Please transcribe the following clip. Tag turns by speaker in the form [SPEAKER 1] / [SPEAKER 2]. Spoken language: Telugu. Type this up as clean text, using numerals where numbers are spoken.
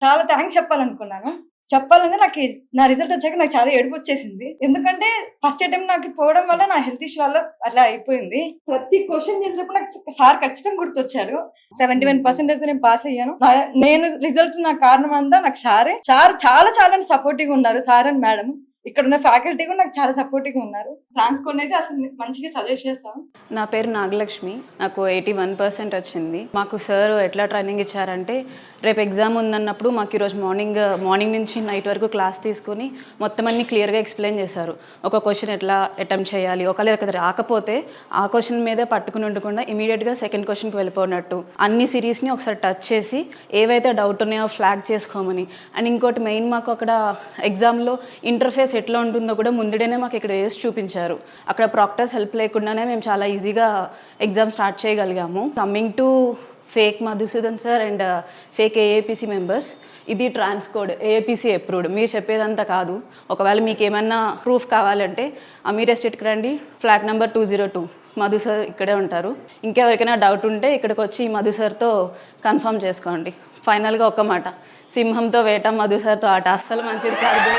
[SPEAKER 1] చాలా థ్యాంక్స్ చెప్పాలనుకున్నాను. చెప్పాలంటే నా రిజల్ట్ వచ్చాక నాకు చాలా ఏడుపొచ్చేసింది. ఎందుకంటే ఫస్ట్ అటెంప్ట్ నాకు పోవడం వల్ల నా హెల్త్ ఇష్యూ వల్ల అట్లా అయిపోయింది. ప్రతి క్వెషన్ చేసినప్పుడు నాకు సార్ ఖచ్చితంగా గుర్తొచ్చారు. 71% నేను పాస్ అయ్యాను. నేను రిజల్ట్ నాకు కారణం అంతా నాకు సారే. సార్ చాలా చాలా సపోర్టివ్‌గా ఉన్నారు. Sir and madam. ఇక్కడ ఉన్న ఫ్యాకల్టీ కూడా నాకు చాలా సపోర్టివ్‌గా ఉన్నారు. ట్రాన్స్‌కోడ్‌ని అయితే అసలు మంచిగా సజెస్ట్ చేస్తాను.
[SPEAKER 2] నా పేరు నాగలక్ష్మి. నాకు 81% వచ్చింది. మాకు సార్ ఎట్లా ట్రైనింగ్ ఇచ్చారంటే, రేపు ఎగ్జామ్ ఉందన్నప్పుడు మాకు ఈరోజు మార్నింగ్ నుంచి నైట్ వరకు క్లాస్ తీసుకొని మొత్తం అన్ని క్లియర్గా ఎక్స్ప్లెయిన్ చేశారు. ఒక క్వశ్చన్ ఎట్లా అటెంప్ట్ చేయాలి, ఒకవేళ రాకపోతే ఆ క్వశ్చన్ మీదే పట్టుకుని ఉండకుండా ఇమీడియట్గా సెకండ్ క్వశ్చన్కి వెళ్ళిపోయినట్టు అన్ని సిరీస్ని ఒకసారి టచ్ చేసి ఏవైతే డౌట్ ఉన్నాయో ఫ్లాగ్ చేసుకోమని. అండ్ ఇంకోటి మెయిన్ మాకు అక్కడ ఎగ్జామ్లో ఇంటర్ఫేస్ ఎట్లా ఉంటుందో కూడా ముందుడేనే మాకు ఇక్కడ వేసి చూపించారు. అక్కడ ప్రాక్టర్స్ హెల్ప్ లేకుండానే మేము చాలా ఈజీగా ఎగ్జామ్ స్టార్ట్ చేయగలిగాము. Coming to fake Madhusudan sir and fake AAPC members, ఇది ట్రాన్స్కోడ్ ఏఏపీసీ అప్రూవ్డ్. మీరు చెప్పేదంతా కాదు. ఒకవేళ మీకు ఏమన్నా ప్రూఫ్ కావాలంటే అమీర్ ఎస్టేట్కి రండి, ఫ్లాట్ నెంబర్ 202. మధు సార్ ఇక్కడే ఉంటారు. ఇంకెవరికైనా డౌట్ ఉంటే ఇక్కడికి వచ్చి మధు సార్తో కన్ఫర్మ్ చేసుకోండి. ఫైనల్గా ఒక్క మాట, సింహంతో వేట, మధు సార్తో ఆట అస్సలు మంచిది కాదు.